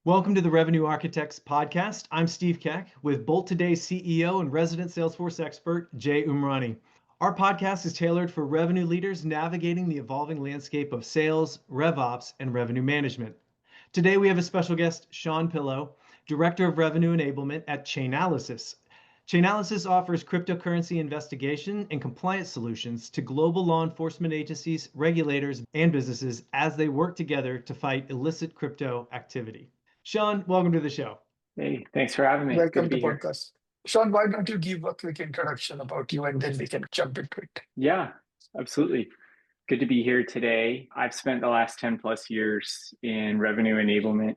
Welcome to the Revenue Architects podcast. I'm Steve Keck with Bolt Today's CEO and resident Salesforce expert, Jay Umrani. Our podcast is tailored for revenue leaders navigating the evolving landscape of sales, RevOps, and revenue management. Today we have a special guest, Shawn Pillow, Director of Revenue Enablement at Chainalysis. Chainalysis offers cryptocurrency investigation and compliance solutions to global law enforcement agencies, regulators, and businesses as they work together to fight illicit crypto activity. Shawn, welcome to the show. Hey, thanks for having me. Welcome Good to to the be here. podcast. Shawn, why don't you give a quick introduction about you and then we can jump into it. Yeah, absolutely. Good to be here today. I've spent the last 10 plus years in revenue enablement.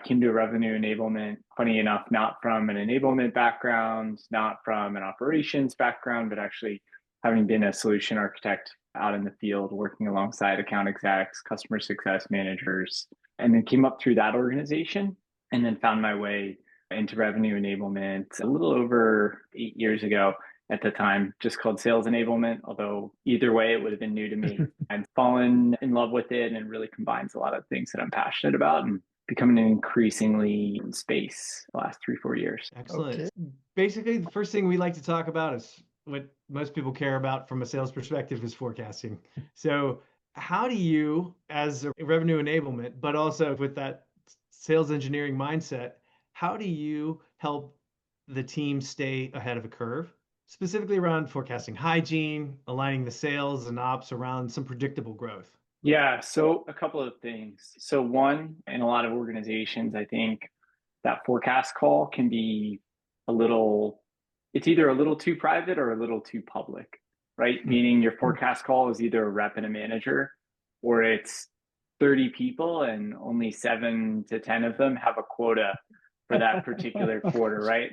Came to revenue enablement, funny enough, not from an enablement background, not from an operations background, but actually having been a solution architect out in the field, working alongside account execs, customer success managers, and then came up through that organization and then found my way into revenue enablement a little over 8 years ago at the time, just called sales enablement, although either way, it would have been new to me. I've fallen in love with it and it really combines a lot of things that I'm passionate about and becoming an increasingly in space the last 3-4 years. Excellent. Okay. Basically, the first thing we like to talk about is what most people care about from a sales perspective is forecasting. So how do you, as a revenue enablement, but also with that sales engineering mindset, how do you help the team stay ahead of a curve, specifically around forecasting hygiene, aligning the sales and ops around some predictable growth? Yeah, so a couple of things. So one, in a lot of organizations, I think that forecast call can be it's either a little too private or a little too public, right? Meaning your forecast call is either a rep and a manager, or it's 30 people and only 7 to 10 of them have a quota for that particular quarter, right?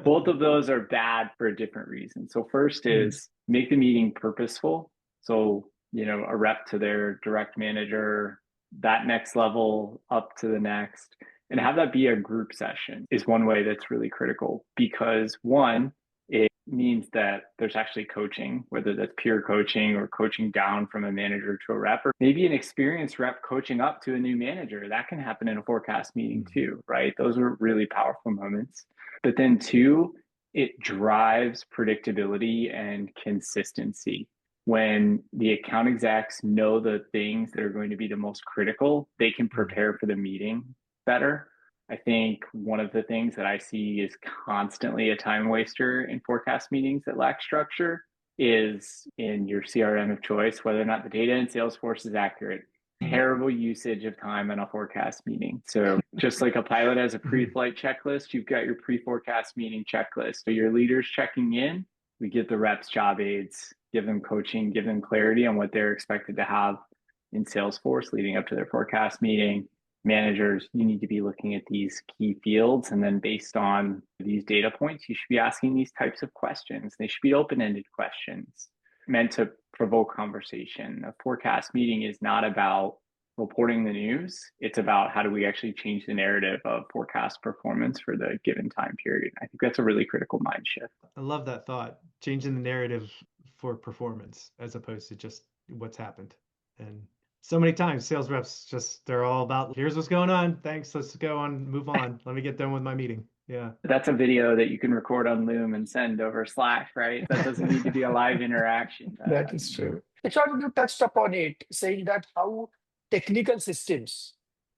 Both of those are bad for a different reason. So first is make the meeting purposeful. So, a rep to their direct manager, that next level up to the next, and have that be a group session is one way that's really critical because one, it means that there's actually coaching, whether that's peer coaching or coaching down from a manager to a rep, or maybe an experienced rep coaching up to a new manager. That can happen in a forecast meeting too, right? Those are really powerful moments. But then two, it drives predictability and consistency. When the account execs know the things that are going to be the most critical, they can prepare for the meeting better. I think one of the things that I see is constantly a time waster in forecast meetings that lack structure is in your CRM of choice, whether or not the data in Salesforce is accurate. Terrible usage of time in a forecast meeting. So just like a pilot has a pre-flight checklist, you've got your pre-forecast meeting checklist. So your leaders checking in, we give the reps job aids, give them coaching, give them clarity on what they're expected to have in Salesforce leading up to their forecast meeting. Managers, you need to be looking at these key fields, and then based on these data points, you should be asking these types of questions. They should be open-ended questions meant to provoke conversation. A forecast meeting is not about reporting the news. It's about how do we actually change the narrative of forecast performance for the given time period. I think that's a really critical mind shift. I love that thought, changing the narrative for performance as opposed to just what's happened. And so many times sales reps they're all about, here's what's going on. Thanks. Let's go on, move on. Let me get done with my meeting. Yeah. That's a video that you can record on Loom and send over Slack, right? That doesn't need to be a live interaction. That is true. Shawn, you touched upon it, saying that how technical systems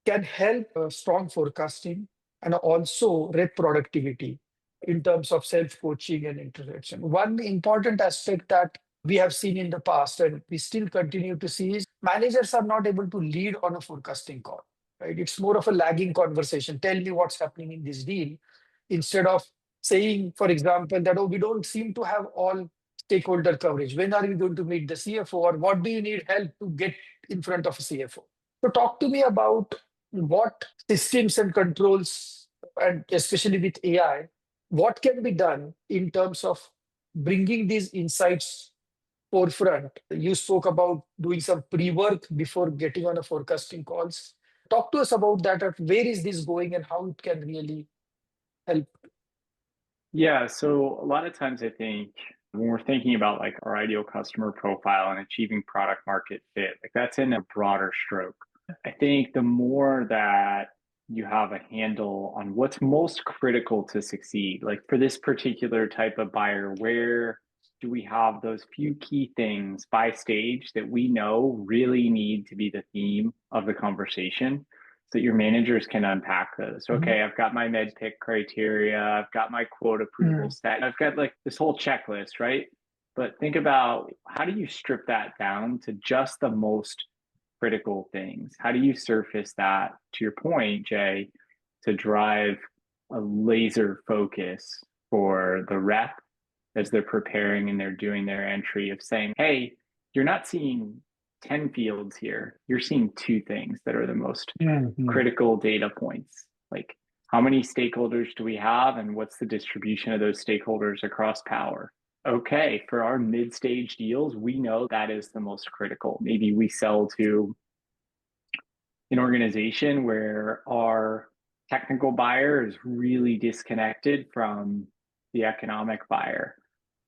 can help strong forecasting and also rep productivity in terms of self-coaching and interaction. One important aspect that we have seen in the past and we still continue to see is managers are not able to lead on a forecasting call, right? It's more of a lagging conversation. Tell me what's happening in this deal instead of saying, for example, that, oh, we don't seem to have all stakeholder coverage. When are we going to meet the CFO, or what do you need help to get in front of a CFO? So talk to me about what systems and controls, and especially with AI, what can be done in terms of bringing these insights forefront. You spoke about doing some pre-work before getting on a forecasting calls. Talk to us about that. Where is this going and how it can really help? Yeah, so a lot of times I think when we're thinking about like our ideal customer profile and achieving product market fit, like that's in a broader stroke. I think the more that you have a handle on what's most critical to succeed. Like for this particular type of buyer, where do we have those few key things by stage that we know really need to be the theme of the conversation so that your managers can unpack those? Okay, I've got my med pick criteria, I've got my quote approval stat, I've got like this whole checklist, right? But think about, how do you strip that down to just the most critical things? How do you surface that, to your point, Jay, to drive a laser focus for the rep as they're preparing and they're doing their entry, of saying, hey, you're not seeing 10 fields here. You're seeing two things that are the most critical data points. Like, how many stakeholders do we have, and what's the distribution of those stakeholders across power? Okay, for our mid-stage deals, we know that is the most critical. Maybe we sell to an organization where our technical buyer is really disconnected from the economic buyer.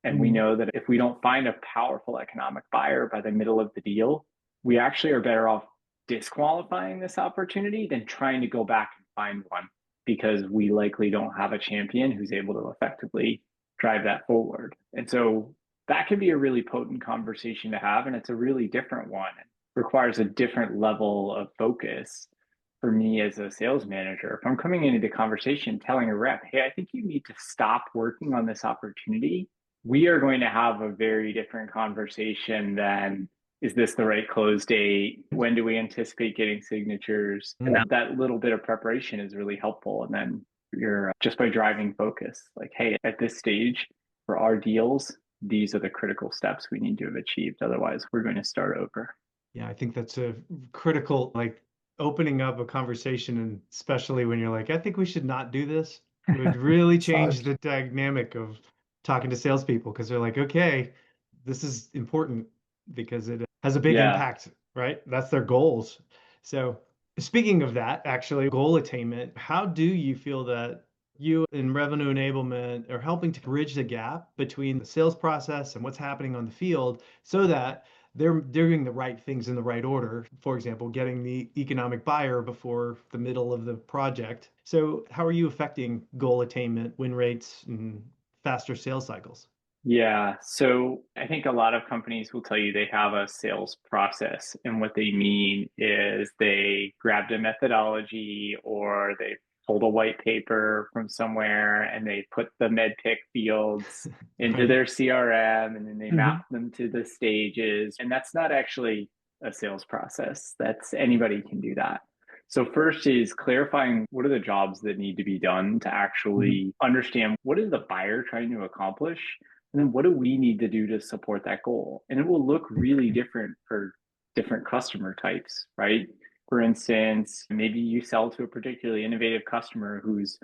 And we know that if we don't find a powerful economic buyer by the middle of the deal, we actually are better off disqualifying this opportunity than trying to go back and find one, because we likely don't have a champion who's able to effectively drive that forward. And so that can be a really potent conversation to have, and it's a really different one. It requires a different level of focus for me as a sales manager. If I'm coming into the conversation telling a rep, hey, I think you need to stop working on this opportunity, we are going to have a very different conversation than, is this the right close date? When do we anticipate getting signatures? And that little bit of preparation is really helpful. And then you're just by driving focus, like, hey, at this stage for our deals, these are the critical steps we need to have achieved. Otherwise, we're going to start over. Yeah, I think that's a critical, like, opening up a conversation, and especially when you're like, I think we should not do this. It would really change the dynamic of talking to salespeople, because they're like, okay, this is important because it has a big impact, right? That's their goals. So speaking of that, actually, goal attainment, how do you feel that you in revenue enablement are helping to bridge the gap between the sales process and what's happening on the field, so that they're doing the right things in the right order? For example, getting the economic buyer before the middle of the project. So how are you affecting goal attainment, win rates, and faster sales cycles? Yeah, so I think a lot of companies will tell you they have a sales process, and what they mean is they grabbed a methodology or they pulled a white paper from somewhere and they put the medpick fields into their CRM, and then they map them to the stages. And that's not actually a sales process. That's, anybody can do that. So first is clarifying what are the jobs that need to be done to actually understand what is the buyer trying to accomplish, and then what do we need to do to support that goal? And it will look really different for different customer types, right? For instance, maybe you sell to a particularly innovative customer who's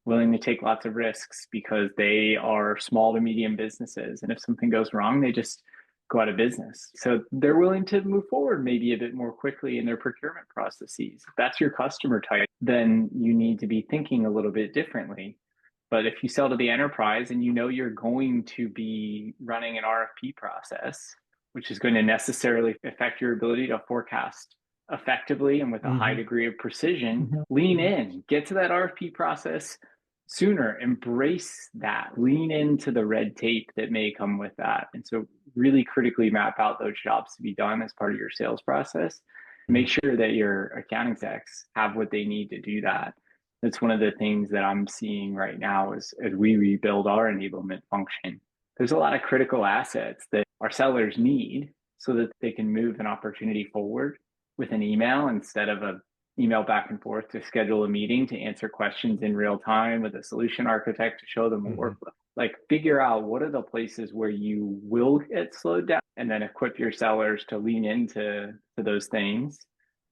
willing to take lots of risks because they are small to medium businesses. And if something goes wrong, they just go out of business. So they're willing to move forward maybe a bit more quickly in their procurement processes. If that's your customer type, then you need to be thinking a little bit differently. But if you sell to the enterprise and you know you're going to be running an RFP process, which is going to necessarily affect your ability to forecast effectively and with a high degree of precision, lean in, get to that RFP process sooner, embrace that, lean into the red tape that may come with that. And so really critically map out those jobs to be done as part of your sales process. Make sure that your account execs have what they need to do that. That's one of the things that I'm seeing right now as we rebuild our enablement function. There's a lot of critical assets that our sellers need so that they can move an opportunity forward with an email instead of an email back and forth to schedule a meeting to answer questions in real time with a solution architect to show them a workflow. Like, figure out what are the places where you will get slowed down, and then equip your sellers to lean into those things.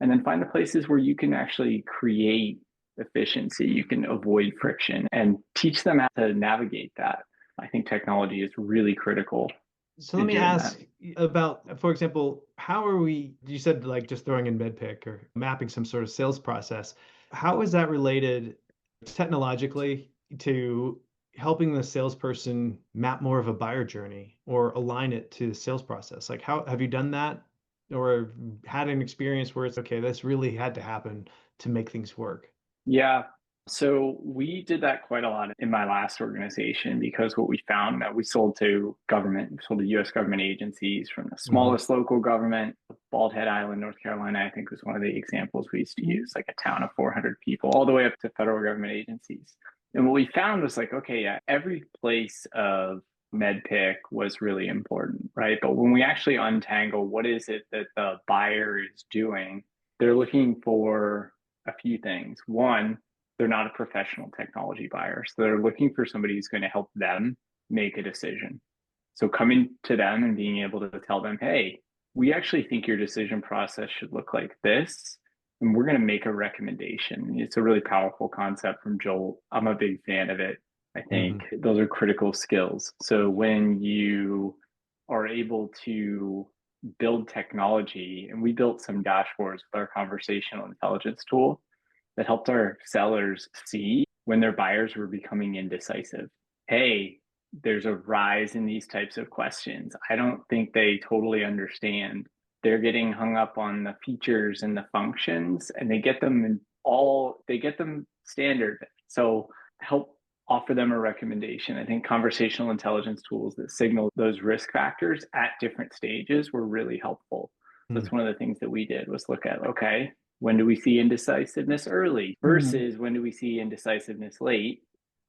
And then find the places where you can actually create efficiency, you can avoid friction, and teach them how to navigate that. I think technology is really critical. So let me ask about, for example, how are we, you said like just throwing in MedPick or mapping some sort of sales process. How is that related technologically to helping the salesperson map more of a buyer journey or align it to the sales process? Like, how have you done that, or had an experience where it's, okay, this really had to happen to make things work? Yeah. So we did that quite a lot in my last organization because what we found that we sold to government, we sold to US government agencies from the smallest local government, Bald Head Island, North Carolina, I think was one of the examples we used to use, like a town of 400 people, all the way up to federal government agencies. And what we found was like, okay, yeah, every place of MedPick was really important, right? But when we actually untangle what is it that the buyer is doing, they're looking for a few things. One, they're not a professional technology buyer. So they're looking for somebody who's going to help them make a decision. So coming to them and being able to tell them, hey, we actually think your decision process should look like this. And we're going to make a recommendation. It's a really powerful concept from Joel. I'm a big fan of it. I think those are critical skills. So when you are able to build technology, and we built some dashboards with our conversational intelligence tool that helped our sellers see when their buyers were becoming indecisive. Hey, there's a rise in these types of questions. I don't think they totally understand. They're getting hung up on the features and the functions, and they get them standard. So help offer them a recommendation. I think conversational intelligence tools that signal those risk factors at different stages were really helpful. So that's one of the things that we did was look at, okay, when do we see indecisiveness early versus when do we see indecisiveness late?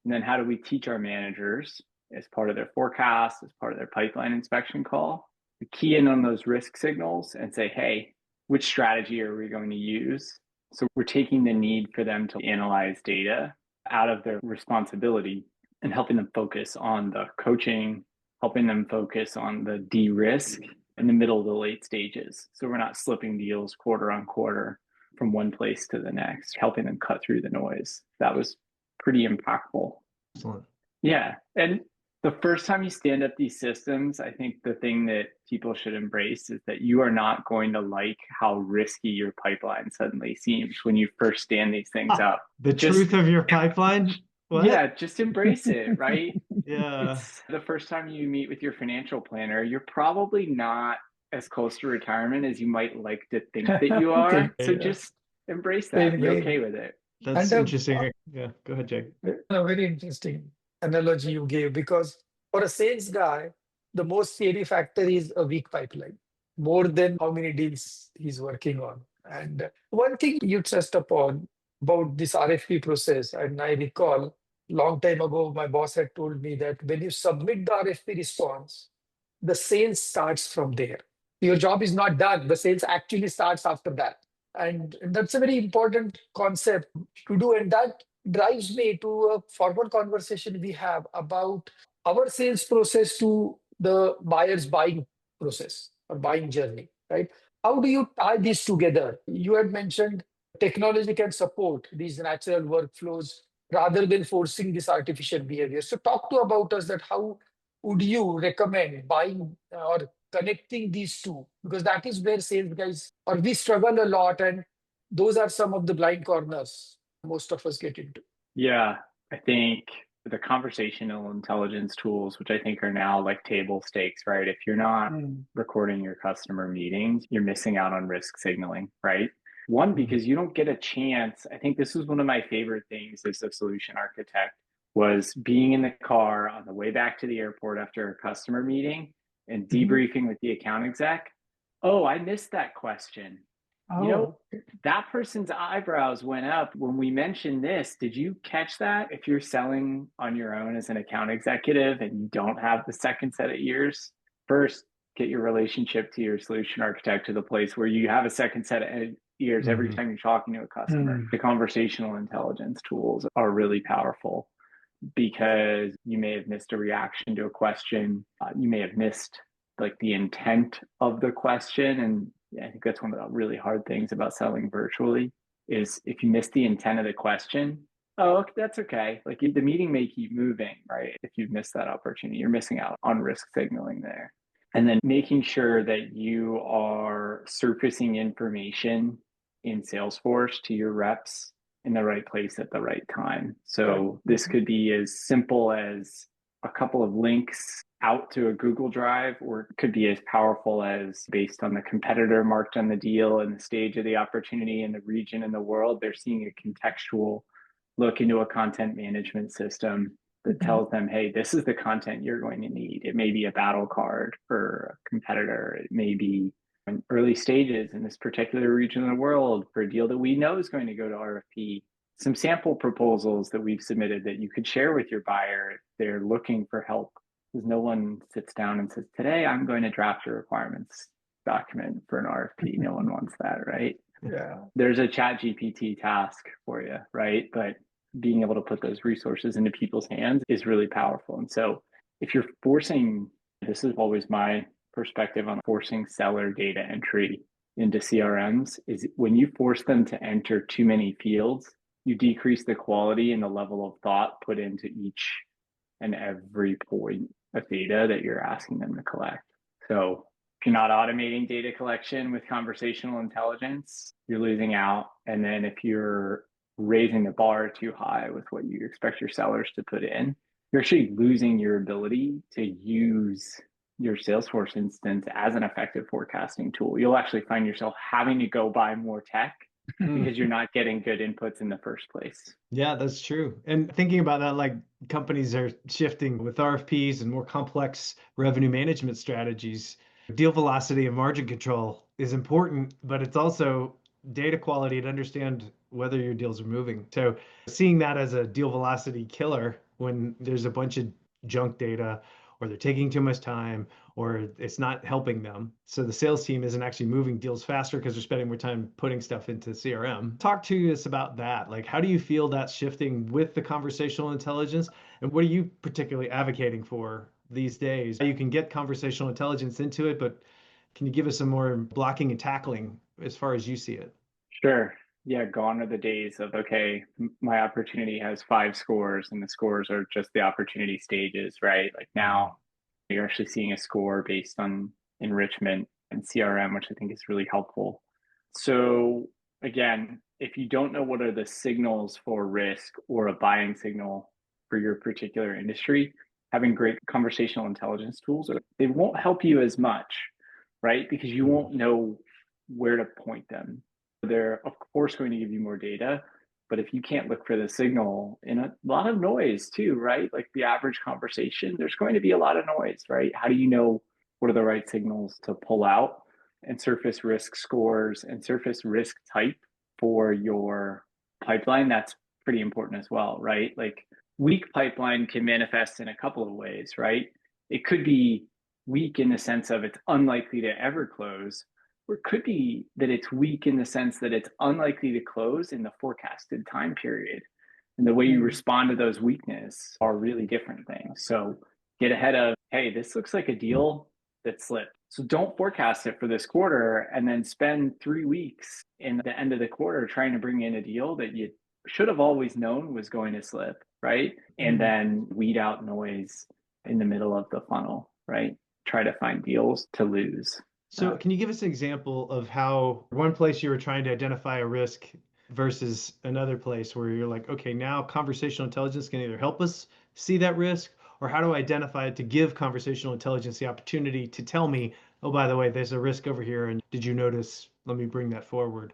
And then how do we teach our managers as part of their forecast, as part of their pipeline inspection call, to key in on those risk signals and say, hey, which strategy are we going to use? So we're taking the need for them to analyze data out of their responsibility and helping them focus on the coaching, helping them focus on the de-risk in the middle of the late stages. So we're not slipping deals quarter on quarter from one place to the next, helping them cut through the noise. That was pretty impactful. Excellent. Yeah. And the first time you stand up these systems, I think the thing that people should embrace is that you are not going to like how risky your pipeline suddenly seems when you first stand these things up. The truth of your pipeline? What? Yeah, just embrace it, right? Yeah. It's the first time you meet with your financial planner, you're probably not as close to retirement as you might like to think that you are. So just embrace that. Be okay with it. That's interesting. Yeah, go ahead, Jake. A very interesting analogy you gave, because for a sales guy, the most scary factor is a weak pipeline, more than how many deals he's working on. And one thing you touched upon about this RFP process, and I recall long time ago, my boss had told me that when you submit the RFP response, the sales starts from there. Your job is not done. The sales actually starts after that. And that's a very important concept to do. And that drives me to a forward conversation we have about our sales process to the buyer's buying process or buying journey, right? How do you tie these together? You had mentioned technology can support these natural workflows rather than forcing this artificial behavior. So talk to about us that how would you recommend buying or connecting these two? Because that is where sales guys, or we struggle a lot. And those are some of the blind corners most of us get into. Yeah, I think the conversational intelligence tools, which I think are now like table stakes, right? If you're not recording your customer meetings, you're missing out on risk signaling, right? One, because you don't get a chance. I think this was one of my favorite things as a solution architect was being in the car on the way back to the airport after a customer meeting and debriefing with the account exec. Oh, I missed that question. You know, that person's eyebrows went up when we mentioned this. Did you catch that? If you're selling on your own as an account executive and you don't have the second set of ears, first get your relationship to your solution architect to the place where you have a second set of ears every time you're talking to a customer. The conversational intelligence tools are really powerful because you may have missed a reaction to a question. You may have missed like the intent of the question. And I think that's one of the really hard things about selling virtually is if you miss the intent of the question, oh, that's okay. Like the meeting may keep moving, right? If you've missed that opportunity, you're missing out on risk signaling there. And then making sure that you are surfacing information in Salesforce to your reps in the right place at the right time. So this could be as simple as a couple of links out to a Google Drive, or it could be as powerful as based on the competitor marked on the deal and the stage of the opportunity and the region and the world. They're seeing a contextual look into a content management system that tells them, hey, this is the content you're going to need. It may be a battle card for a competitor. It may be in early stages in this particular region of the world for a deal that we know is going to go to RFP. Some sample proposals that we've submitted that you could share with your buyer if they're looking for help. Because no one sits down and says, today I'm going to draft a requirements document for an RFP. No one wants that, right? Yeah. There's a chat GPT task for you, right? But being able to put those resources into people's hands is really powerful. And so if you're forcing, this is always my perspective on forcing seller data entry into CRMs, is when you force them to enter too many fields, you decrease the quality and the level of thought put into each and every point of data that you're asking them to collect. So if you're not automating data collection with conversational intelligence, you're losing out. And then if you're raising the bar too high with what you expect your sellers to put in, you're actually losing your ability to use your Salesforce instance as an effective forecasting tool. You'll actually find yourself having to go buy more tech because you're not getting good inputs in the first place. Yeah, that's true. And thinking about that, like companies are shifting with RFPs and more complex revenue management strategies. Deal velocity and margin control is important, but it's also data quality to understand whether your deals are moving. So seeing that as a deal velocity killer when there's a bunch of junk data or they're taking too much time or it's not helping them. So the sales team isn't actually moving deals faster because they're spending more time putting stuff into CRM. Talk to us about that. Like, how do you feel that's shifting with the conversational intelligence? And what are you particularly advocating for these days? You can get conversational intelligence into it, but can you give us some more blocking and tackling as far as you see it? Sure. Yeah, gone are the days of, okay, my opportunity has 5 scores and the scores are just the opportunity stages, right? Like now you're actually seeing a score based on enrichment and CRM, which I think is really helpful. So again, if you don't know what are the signals for risk or a buying signal for your particular industry, having great conversational intelligence tools, they won't help you as much, right? Because you won't know where to point them. They're, of course, going to give you more data, but if you can't look for the signal in a lot of noise too, right? Like the average conversation, there's going to be a lot of noise, right? How do you know what are the right signals to pull out and surface risk scores and surface risk type for your pipeline? That's pretty important as well, right? Like weak pipeline can manifest in a couple of ways, right? It could be weak in the sense of it's unlikely to ever close, or it could be that it's weak in the sense that it's unlikely to close in the forecasted time period. And the way you respond to those weaknesses are really different things. So get ahead of, hey, this looks like a deal that slipped. So don't forecast it for this quarter and then spend 3 weeks in the end of the quarter trying to bring in a deal that you should have always known was going to slip, right? And then weed out noise in the middle of the funnel, right? Try to find deals to lose. So can you give us an example of how one place you were trying to identify a risk versus another place where you're like, okay, now conversational intelligence can either help us see that risk, or how do I identify it to give conversational intelligence the opportunity to tell me, oh, by the way, there's a risk over here, and did you notice? Let me bring that forward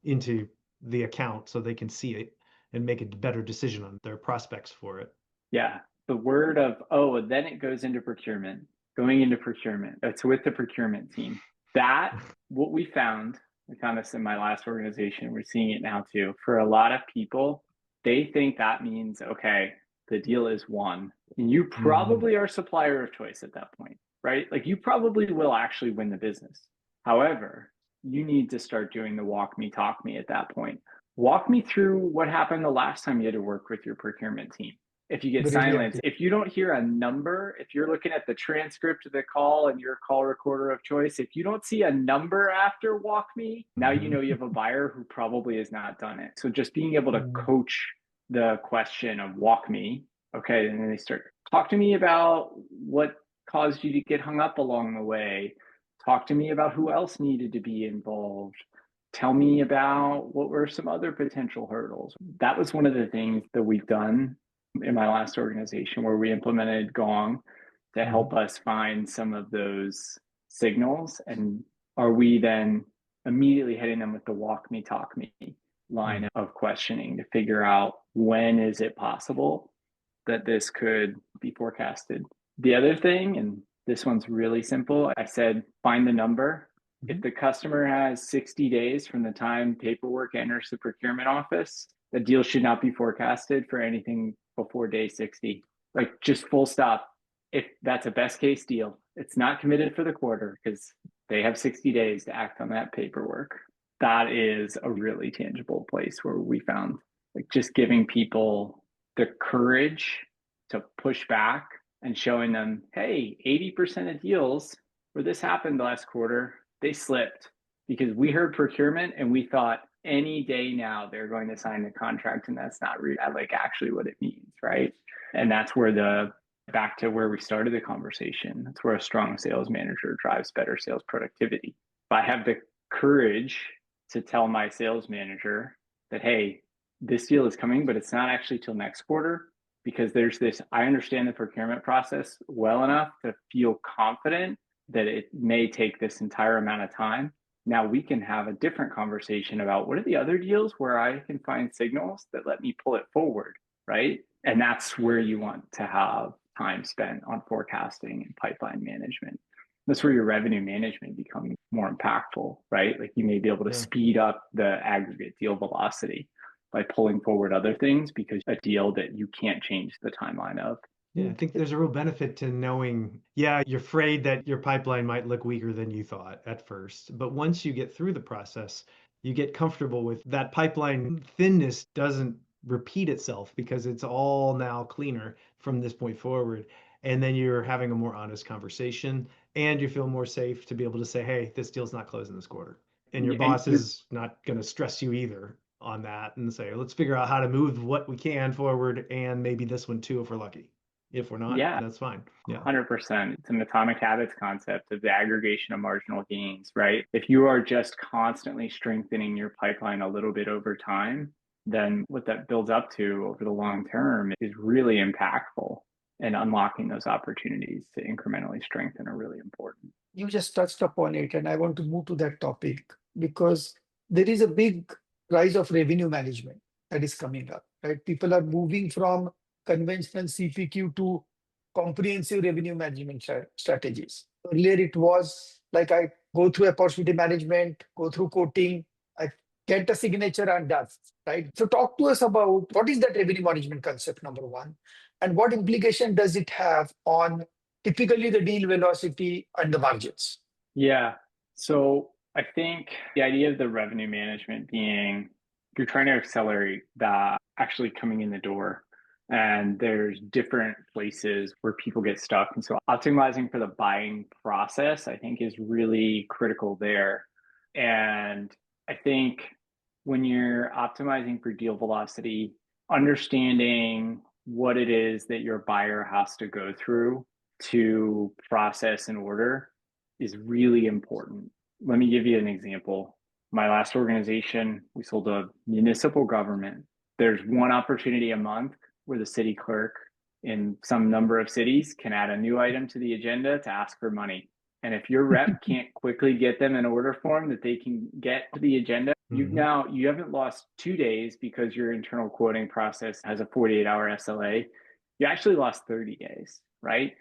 into the account so they can see it and make a better decision on their prospects for it. Yeah. The word of, oh, then it goes into procurement. Going into procurement. It's with the procurement team. That, what we found this in my last organization, we're seeing it now too. For a lot of people, they think that means, okay, the deal is won. And you probably are supplier of choice at that point, right? Like you probably will actually win the business. However, you need to start doing the walk me, talk me at that point. Walk me through what happened the last time you had to work with your procurement team. If you get silence, if you don't hear a number, if you're looking at the transcript of the call and your call recorder of choice, if you don't see a number after walk me, now you know you have a buyer who probably has not done it. So just being able to coach the question of walk me, okay, and then they start, talk to me about what caused you to get hung up along the way. Talk to me about who else needed to be involved. Tell me about what were some other potential hurdles. That was one of the things that we've done in my last organization where we implemented Gong. to help us find some of those signals. And are we then immediately hitting them with the walk me, talk me line of questioning to figure out when is it possible that this could be forecasted? The other thing, and this one's really simple, I said, find the number. If the customer has 60 days from the time paperwork enters the procurement office, the deal should not be forecasted for anything before day 60. Like, just full stop. If that's a best case deal, it's not committed for the quarter because they have 60 days to act on that paperwork. That is a really tangible place where we found, like, just giving people the courage to push back and showing them, hey, 80% of deals where this happened last quarter, they slipped because we heard procurement and we thought any day now they're going to sign the contract, and that's not like actually what it means, right? And that's where back to where we started the conversation, that's where a strong sales manager drives better sales productivity. If I have the courage to tell my sales manager that, hey, this deal is coming, but it's not actually till next quarter, because there's this, I understand the procurement process well enough to feel confident that it may take this entire amount of time. Now we can have a different conversation about what are the other deals where I can find signals that let me pull it forward, right? And that's where you want to have time spent on forecasting and pipeline management. That's where your revenue management becomes more impactful, right? Like, you may be able to speed up the aggregate deal velocity by pulling forward other things because a deal that you can't change the timeline of. Yeah, I think there's a real benefit to knowing, you're afraid that your pipeline might look weaker than you thought at first. But once you get through the process, you get comfortable with that pipeline thinness doesn't repeat itself because it's all now cleaner from this point forward. And then you're having a more honest conversation and you feel more safe to be able to say, hey, this deal's not closing this quarter. And your boss is not going to stress you either on that and say, let's figure out how to move what we can forward and maybe this one too if we're lucky. If we're not, that's fine. 100%. It's an atomic habits concept of the aggregation of marginal gains, right? If you are just constantly strengthening your pipeline a little bit over time, then what that builds up to over the long term is really impactful, and unlocking those opportunities to incrementally strengthen are really important. You just touched upon it, and I want to move to that topic because there is a big rise of revenue management that is coming up, right? People are moving from conventional CPQ to comprehensive revenue management strategies. Earlier, it was like I go through opportunity management, go through quoting, I get a signature and that's right. So talk to us about what is that revenue management concept, number one, and what implication does it have on typically the deal velocity and the margins? Yeah. So I think the idea of the revenue management being you're trying to accelerate that actually coming in the door. And there's different places where people get stuck. And so optimizing for the buying process, I think, is really critical there. And I think when you're optimizing for deal velocity, understanding what it is that your buyer has to go through to process an order is really important. Let me give you an example. My last organization, we sold a municipal government. There's one opportunity a month where the city clerk in some number of cities can add a new item to the agenda to ask for money. And if your rep can't quickly get them an order form that they can get to the agenda, you haven't lost 2 days because your internal quoting process has a 48-hour SLA. You actually lost 30 days, right?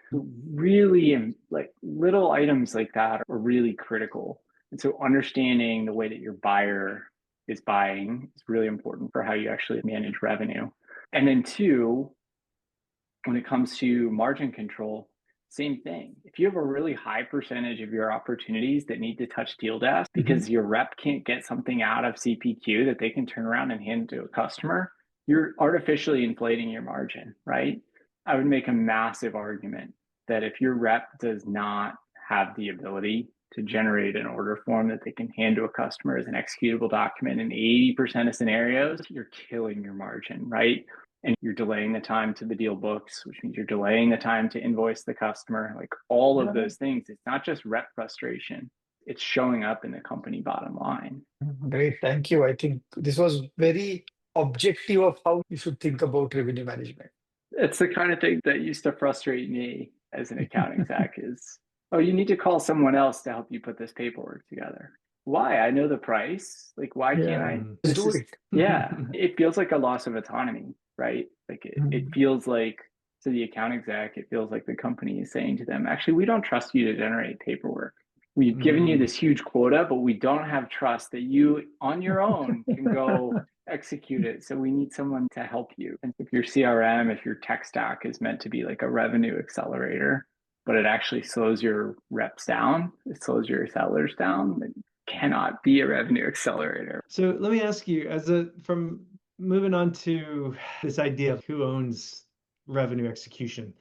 Really, like, little items like that are really critical. And so understanding the way that your buyer is buying is really important for how you actually manage revenue. And then two, when it comes to margin control, same thing. If you have a really high percentage of your opportunities that need to touch deal desk because your rep can't get something out of CPQ that they can turn around and hand to a customer, you're artificially inflating your margin, right? I would make a massive argument that if your rep does not have the ability to generate an order form that they can hand to a customer as an executable document in 80% of scenarios, you're killing your margin, right? And you're delaying the time to the deal books, which means you're delaying the time to invoice the customer. Like, all of those things, it's not just rep frustration, it's showing up in the company bottom line. Great, thank you. I think this was very objective of how you should think about revenue management. It's the kind of thing that used to frustrate me as an account exec is, oh, you need to call someone else to help you put this paperwork together. Why? I know the price. Like, why can't I? Let's do it. Yeah, it feels like a loss of autonomy, right? Like it feels like to the account exec, it feels like the company is saying to them, actually, we don't trust you to generate paperwork. We've given you this huge quota, but we don't have trust that you on your own can go execute it. So we need someone to help you. And if your CRM, if your tech stack is meant to be like a revenue accelerator, but it actually slows your reps down, it slows your sellers down, it cannot be a revenue accelerator. So let me ask you, from moving on to this idea of who owns revenue execution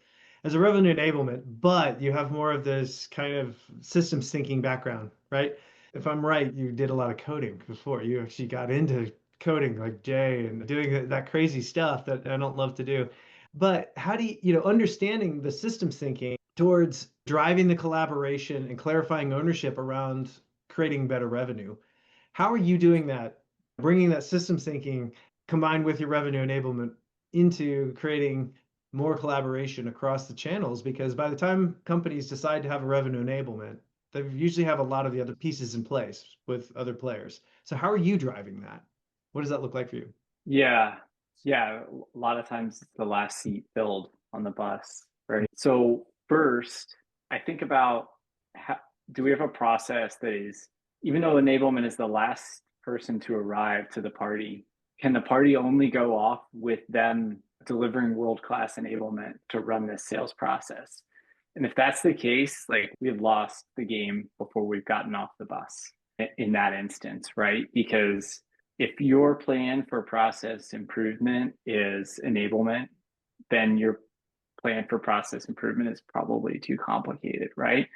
as a revenue enablement, but you have more of this kind of systems thinking background, right? If I'm right, you did a lot of coding before. You actually got into coding like Jay and doing that crazy stuff that I don't love to do. But how do you, understanding the systems thinking towards driving the collaboration and clarifying ownership around creating better revenue? How are you doing that, bringing that systems thinking combined with your revenue enablement into creating more collaboration across the channels? Because by the time companies decide to have a revenue enablement, they usually have a lot of the other pieces in place with other players. So how are you driving that? What does that look like for you? Yeah. A lot of times it's the last seat filled on the bus, right? So first, I think about do we have a process that is, even though enablement is the last person to arrive to the party, can the party only go off with them delivering world-class enablement to run this sales process? And if that's the case, like we've lost the game before we've gotten off the bus in that instance, right? Because if your plan for process improvement is enablement, then your plan for process improvement is probably too complicated, right?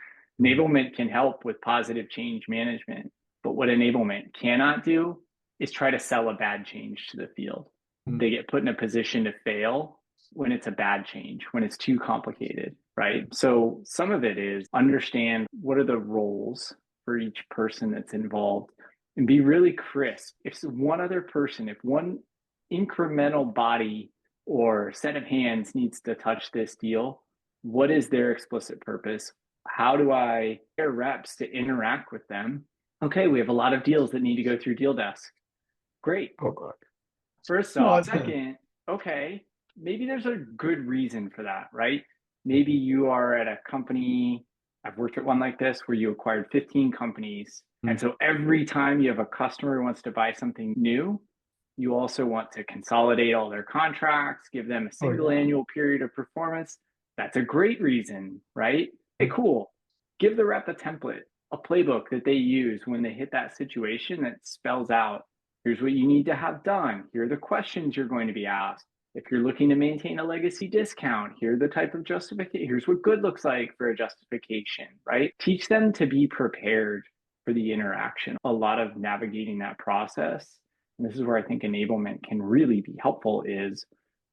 Enablement can help with positive change management, but what enablement cannot do is try to sell a bad change to the field. They get put in a position to fail when it's a bad change, when it's too complicated, right? So some of it is understand what are the roles for each person that's involved and be really crisp. If one other person, if one incremental body or set of hands needs to touch this deal, what is their explicit purpose? How do I get reps to interact with them? Okay, we have a lot of deals that need to go through deal desk. Great. Oh God. First off, second, okay, maybe there's a good reason for that, right? Maybe you are at a company, I've worked at one like this where you acquired 15 companies. And so every time you have a customer who wants to buy something new, you also want to consolidate all their contracts, give them a single annual period of performance. That's a great reason, right? Hey, cool. Give the rep a template, a playbook that they use when they hit that situation that spells out, here's what you need to have done. Here are the questions you're going to be asked. If you're looking to maintain a legacy discount, here's the type of justification. Here's what good looks like for a justification, right? Teach them to be prepared for the interaction. A lot of navigating that process, and this is where I think enablement can really be helpful, is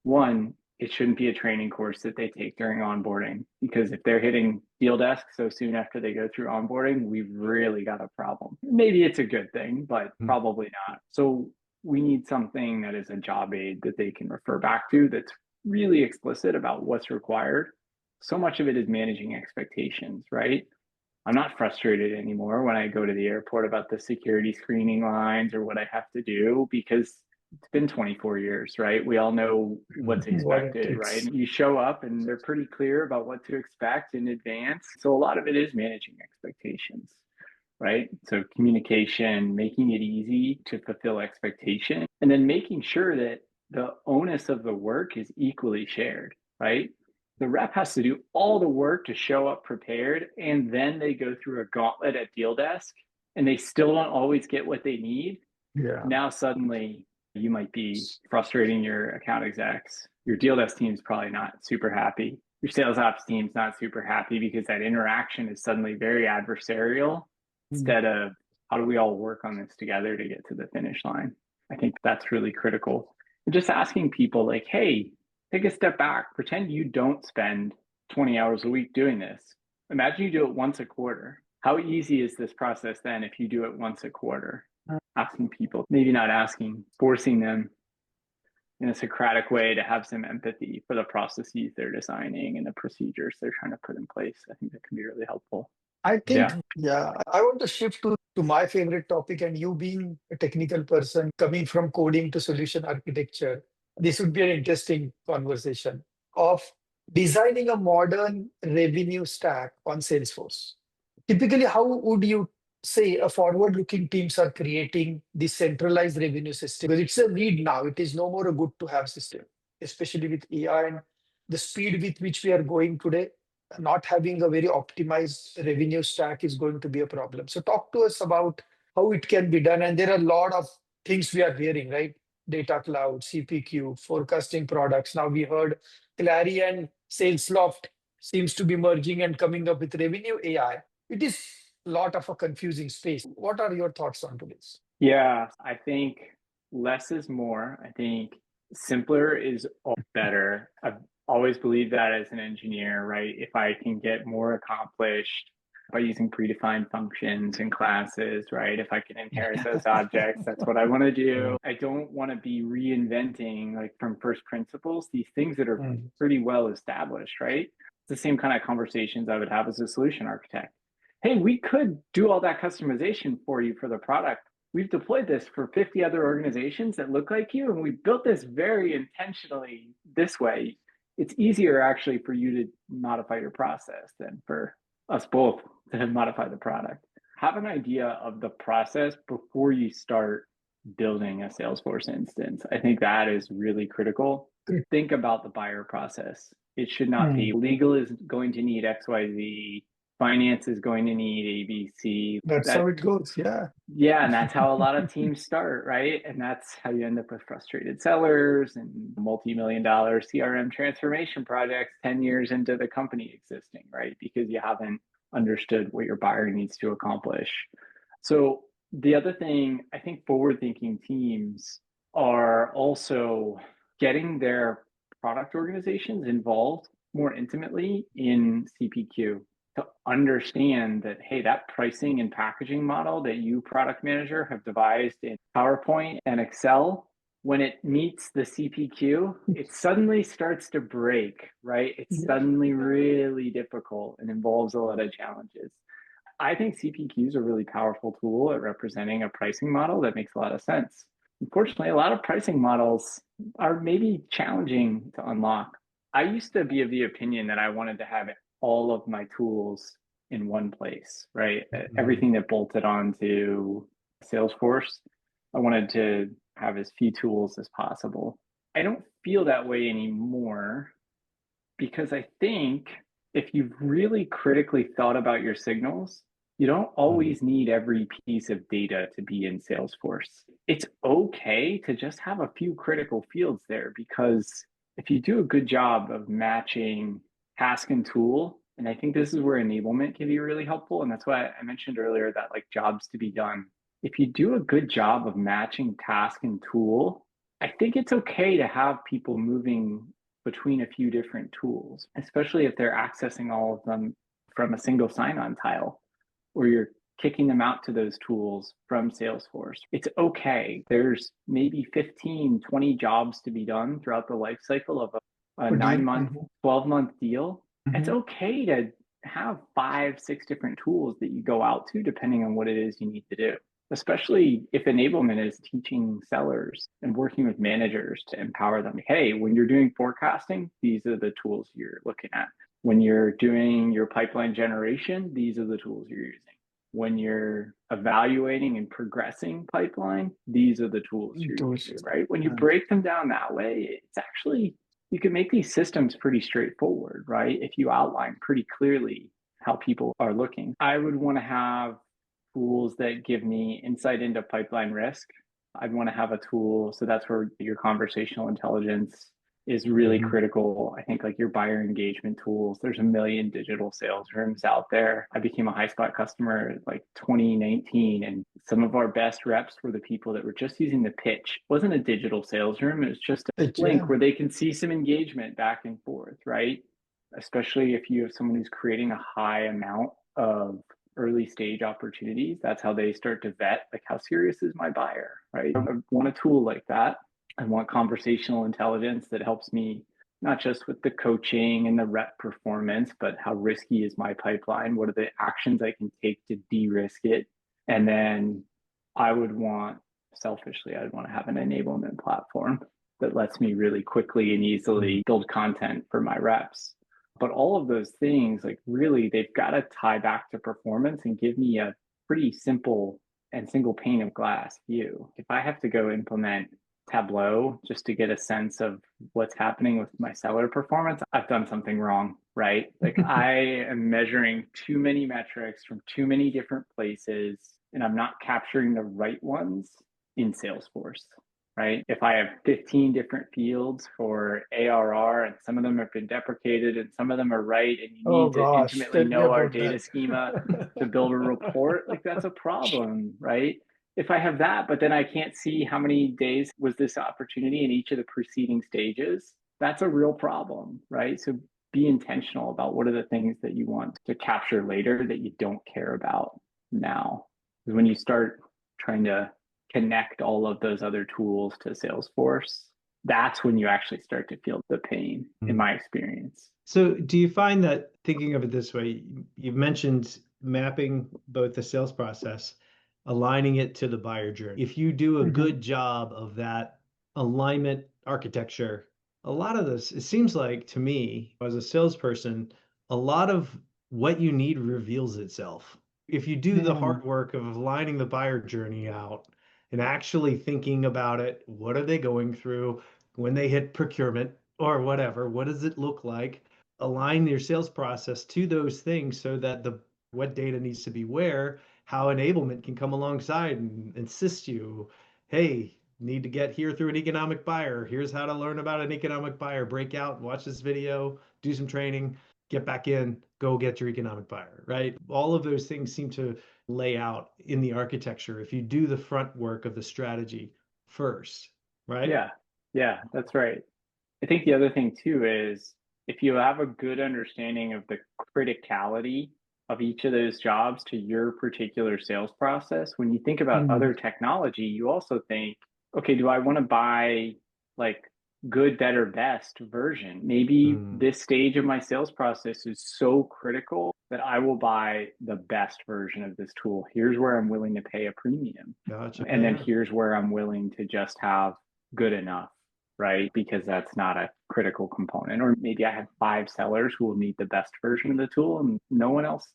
one, it shouldn't be a training course that they take during onboarding, because if they're hitting deal desk so soon after they go through onboarding, we've really got a problem. Maybe it's a good thing, but probably not. So we need something that is a job aid that they can refer back to that's really explicit about what's required. So much of it is managing expectations, right? I'm not frustrated anymore when I go to the airport about the security screening lines or what I have to do, because it's been 24 years, right? We all know what's expected, right? You show up and they're pretty clear about what to expect in advance. So a lot of it is managing expectations, right? So communication, making it easy to fulfill expectation, and then making sure that the onus of the work is equally shared, right? The rep has to do all the work to show up prepared, and then they go through a gauntlet at deal desk and they still don't always get what they need. Now suddenly you might be frustrating your account execs. Your deal desk team is probably not super happy. Your sales ops team's not super happy, because that interaction is suddenly very adversarial instead of how do we all work on this together to get to the finish line. I think that's really critical. And just asking people like, hey, take a step back, pretend you don't spend 20 hours a week doing this. Imagine you do it once a quarter. How easy is this process then if you do it once a quarter? Asking people, maybe not asking, forcing them. in a Socratic way to have some empathy for the processes they're designing and the procedures they're trying to put in place. I think that can be really helpful. I think, Yeah. yeah, I want to shift to my favorite topic, and you being a technical person coming from coding to solution architecture, this would be an interesting conversation of designing a modern revenue stack on Salesforce. Typically, how would you say a forward-looking teams are creating the centralized revenue system? Because it's a need now. It is no more a good to have system, especially with AI and the speed with which we are going today. Not having a very optimized revenue stack is going to be a problem. So talk to us about how it can be done. And there are a lot of things we are hearing, right? Data cloud, CPQ, forecasting products. Now we heard Clary and Salesloft seems to be merging and coming up with revenue AI. It is a lot of a confusing space. What are your thoughts on this? Yeah, I think less is more. I think simpler is better. I've always believed that as an engineer, right? If I can get more accomplished by using predefined functions and classes, right? If I can inherit those objects, that's what I want to do. I don't want to be reinventing like from first principles these things that are pretty well established, right? It's the same kind of conversations I would have as a solution architect. Hey, we could do all that customization for you for the product. We've deployed this for 50 other organizations that look like you, and we built this very intentionally this way. It's easier actually for you to modify your process than for us both to modify the product. Have an idea of the process before you start building a Salesforce instance. I think that is really critical. Think about the buyer process. It should not be legal is going to need XYZ. Finance is going to need ABC. That's how it goes. Yeah. Yeah. And that's how a lot of teams start, right? And that's how you end up with frustrated sellers and multi-million-dollar CRM transformation projects 10 years into the company existing, right? Because you haven't understood what your buyer needs to accomplish. So the other thing, I think forward-thinking teams are also getting their product organizations involved more intimately in CPQ. To understand that, hey, that pricing and packaging model that you, product manager, have devised in PowerPoint and Excel, when it meets the CPQ, it suddenly starts to break, right? It's suddenly really difficult and involves a lot of challenges. I think CPQ is a really powerful tool at representing a pricing model that makes a lot of sense. Unfortunately, a lot of pricing models are maybe challenging to unlock. I used to be of the opinion that I wanted to have all of my tools in one place, right? Everything that bolted onto Salesforce, I wanted to have as few tools as possible. I don't feel that way anymore because I think if you've really critically thought about your signals, you don't always need every piece of data to be in Salesforce. It's okay to just have a few critical fields there because if you do a good job of matching task and tool, and I think this is where enablement can be really helpful. And that's why I mentioned earlier that like jobs to be done. If you do a good job of matching task and tool, I think it's okay to have people moving between a few different tools, especially if they're accessing all of them from a single sign-on tile, or you're kicking them out to those tools from Salesforce. It's okay. There's maybe 15, 20 jobs to be done throughout the life cycle of a 9-month, 12-month deal. It's okay to have 5, 6 different tools that you go out to, depending on what it is you need to do, especially if enablement is teaching sellers and working with managers to empower them. Hey, when you're doing forecasting, these are the tools you're looking at. When you're doing your pipeline generation, these are the tools you're using. When you're evaluating and progressing pipeline, these are the tools you're using, right? When you break them down that way, it's actually, you can make these systems pretty straightforward, right? If you outline pretty clearly how people are looking. I would want to have tools that give me insight into pipeline risk. I'd want to have a tool. So that's where your conversational intelligence is really critical. I think like your buyer engagement tools, there's a million digital sales rooms out there. I became a HighSpot customer like 2019, and some of our best reps were the people that were just using the pitch. It wasn't a digital sales room. It was just a link where they can see some engagement back and forth, right? Especially if you have someone who's creating a high amount of early stage opportunities. That's how they start to vet, like, how serious is my buyer, right? I want a tool like that. I want conversational intelligence that helps me not just with the coaching and the rep performance, but how risky is my pipeline? What are the actions I can take to de-risk it? And then I would want, selfishly, I'd want to have an enablement platform that lets me really quickly and easily build content for my reps. But all of those things, like really, they've got to tie back to performance and give me a pretty simple and single pane of glass view. If I have to go implement Tableau just to get a sense of what's happening with my seller performance, I've done something wrong, right? Like I am measuring too many metrics from too many different places, and I'm not capturing the right ones in Salesforce, right? If I have 15 different fields for ARR and some of them have been deprecated and some of them are right, and you Oh need to gosh, intimately tell me know our about data that. schema to build a report, like that's a problem, right? If I have that, but then I can't see how many days was this opportunity in each of the preceding stages, that's a real problem, right? So be intentional about what are the things that you want to capture later that you don't care about now. Because when you start trying to connect all of those other tools to Salesforce, that's when you actually start to feel the pain, in my experience. So do you find that, thinking of it this way, you've mentioned mapping both the sales process, aligning it to the buyer journey. If you do a good job of that alignment architecture, a lot of this, it seems like to me, as a salesperson, a lot of what you need reveals itself. If you do the hard work of aligning the buyer journey out and actually thinking about it, what are they going through when they hit procurement or whatever? What does it look like? Align your sales process to those things so that the what data needs to be where, how enablement can come alongside and assist you. Hey, need to get here through an economic buyer. Here's how to learn about an economic buyer. Break out, watch this video, do some training, get back in, go get your economic buyer, right? All of those things seem to lay out in the architecture if you do the front work of the strategy first, right? Yeah, that's right. I think the other thing too is if you have a good understanding of the criticality of each of those jobs to your particular sales process, when you think about other technology, you also think, okay, do I want to buy like good, better, best version? Maybe this stage of my sales process is so critical that I will buy the best version of this tool. Here's where I'm willing to pay a premium. Gotcha. And then here's where I'm willing to just have good enough, right? Because that's not a critical component. Or maybe I have 5 sellers who will need the best version of the tool and no one else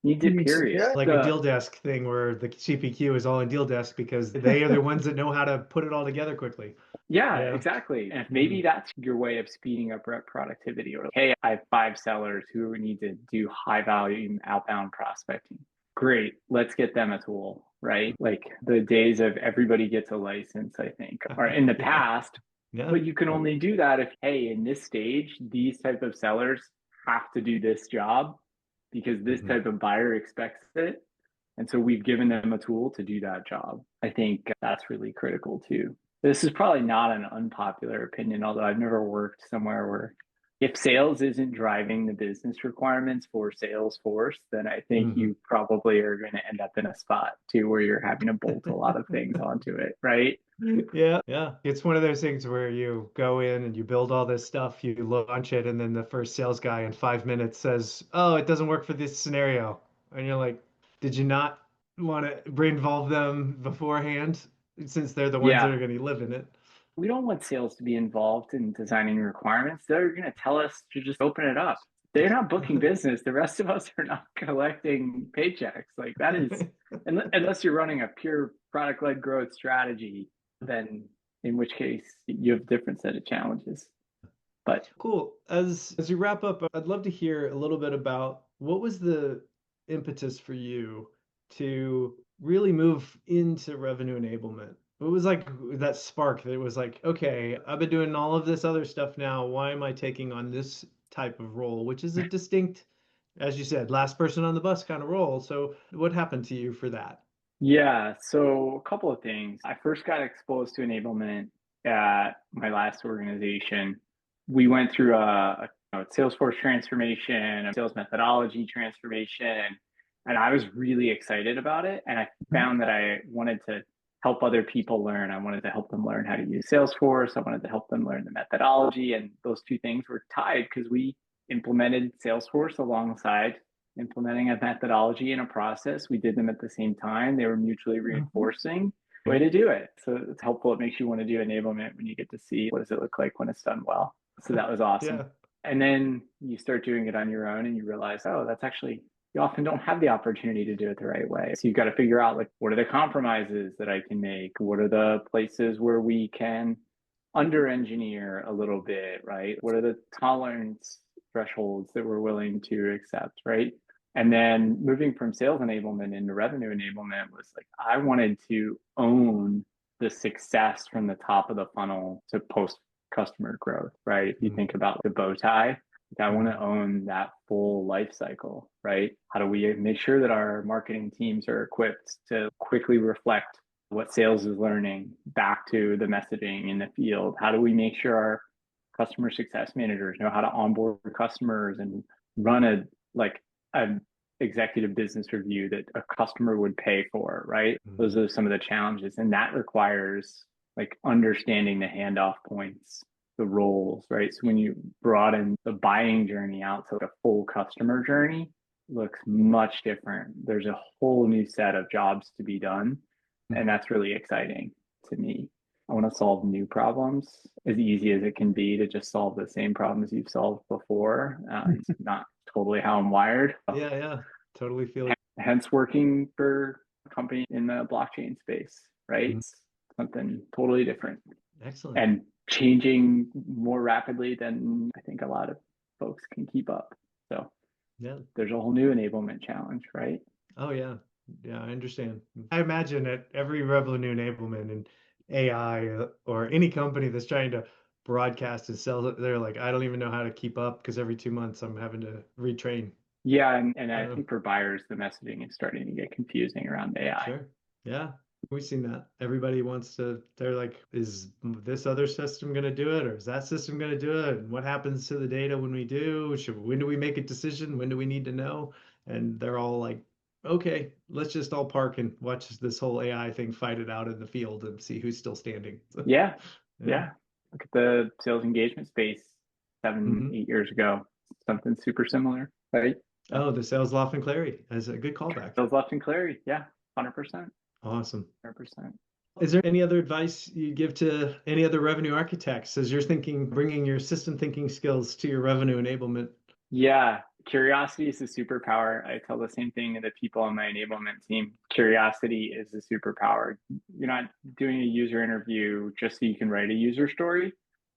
needs it, period. Yeah. Like a deal desk thing where the CPQ is all in deal desk because they are the ones that know how to put it all together quickly. Yeah, exactly. And if maybe that's your way of speeding up rep productivity, or hey, I have 5 sellers who need to do high volume outbound prospecting. Great, let's get them a tool, right? Like the days of everybody gets a license, I think, are in the past. But you can only do that if, hey, in this stage, these type of sellers have to do this job because this type of buyer expects it. And so we've given them a tool to do that job. I think that's really critical too. This is probably not an unpopular opinion, although I've never worked somewhere where if sales isn't driving the business requirements for Salesforce, then I think you probably are going to end up in a spot too where you're having to bolt a lot of things onto it, right? Yeah. It's one of those things where you go in and you build all this stuff, you launch it, and then the first sales guy in 5 minutes says, "Oh, it doesn't work for this scenario." And you're like, did you not want to involve them beforehand since they're the ones that Yeah. are going to live in it? We don't want sales to be involved in designing requirements. They're going to tell us to just open it up. They're not booking business. The rest of us are not collecting paychecks. Like that is, unless you're running a pure product-led growth strategy, then in which case you have a different set of challenges. But cool. As you wrap up, I'd love to hear a little bit about what was the impetus for you to really move into revenue enablement? What was like that spark that was like, okay, I've been doing all of this other stuff now. Why am I taking on this type of role, which is a distinct, as you said, last person on the bus kind of role? So what happened to you for that? yeah, so a couple of things. I first got exposed to enablement at my last organization. We went through a Salesforce transformation, a sales methodology transformation, and I was really excited about it. And I found that I wanted to help other people learn. I wanted to help them learn how to use Salesforce. I wanted to help them learn the methodology. And those two things were tied because we implemented Salesforce alongside implementing a methodology and a process. We did them at the same time. They were mutually reinforcing. Way to do it. So it's helpful. It makes you want to do enablement when you get to see what does it look like when it's done well. So that was awesome. Yeah. And then you start doing it on your own and you realize, oh, that's actually, you often don't have the opportunity to do it the right way. So you've got to figure out, like, what are the compromises that I can make? What are the places where we can under engineer a little bit, right? What are the tolerance thresholds that we're willing to accept, right? And then moving from sales enablement into revenue enablement was like, I wanted to own the success from the top of the funnel to post customer growth, right? If you think about the bow tie, I want to own that full life cycle, right? How do we make sure that our marketing teams are equipped to quickly reflect what sales is learning back to the messaging in the field? How do we make sure our customer success managers know how to onboard customers and run a executive business review that a customer would pay for, right? Those are some of the challenges. And that requires like understanding the handoff points, the roles, right? So when you broaden the buying journey out to a full customer journey, it looks much different. There's a whole new set of jobs to be done. And that's really exciting to me. I want to solve new problems as easy as it can be to just solve the same problems you've solved before. It's not totally how I'm wired. Yeah. Totally feel it. Hence working for a company in the blockchain space, right? It's something totally different. Excellent. And changing more rapidly than I think a lot of folks can keep up. So yeah, there's a whole new enablement challenge, right? Oh yeah. Yeah, I understand. I imagine at every revenue enablement and AI or any company that's trying to broadcast and sell it, they're like, I don't even know how to keep up because every 2 months I'm having to retrain. Yeah, and I think for buyers, the messaging is starting to get confusing around AI. Sure. Yeah, we've seen that. Everybody wants to, they're like, is this other system going to do it? Or is that system going to do it? And what happens to the data when we do? When do we make a decision? When do we need to know? And they're all like, okay, let's just all park and watch this whole AI thing fight it out in the field and see who's still standing. Yeah. Look at the sales engagement space 7-8 years ago. Something super similar, right? Oh, the Sales Loft and Clary as a good callback. Sales Loft and Clary, yeah, 100%. Awesome. 100%. Is there any other advice you give to any other revenue architects as you're thinking, bringing your system thinking skills to your revenue enablement? Yeah, curiosity is a superpower. I tell the same thing to the people on my enablement team. Curiosity is a superpower. You're not doing a user interview just so you can write a user story.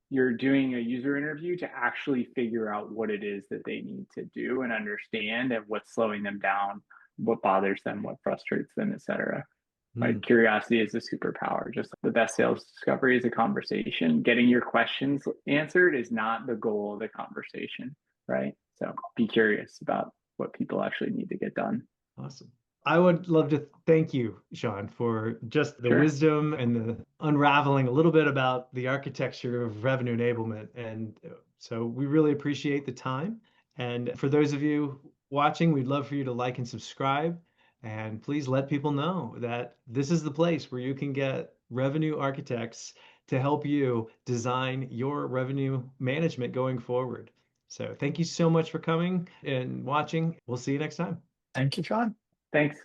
You're doing a user interview to actually figure out what it is that they need to do and understand and what's slowing them down, what bothers them, what frustrates them, etc. Like curiosity is a superpower. Just the best sales discovery is a conversation. Getting your questions answered is not the goal of the conversation, right? So be curious about what people actually need to get done. Awesome. I would love to thank you, Shawn, for just the wisdom and the unraveling a little bit about the architecture of revenue enablement. And so we really appreciate the time. And for those of you watching, we'd love for you to like and subscribe. And please let people know that this is the place where you can get revenue architects to help you design your revenue management going forward. So thank you so much for coming and watching. We'll see you next time. Thank you, Shawn. Thanks.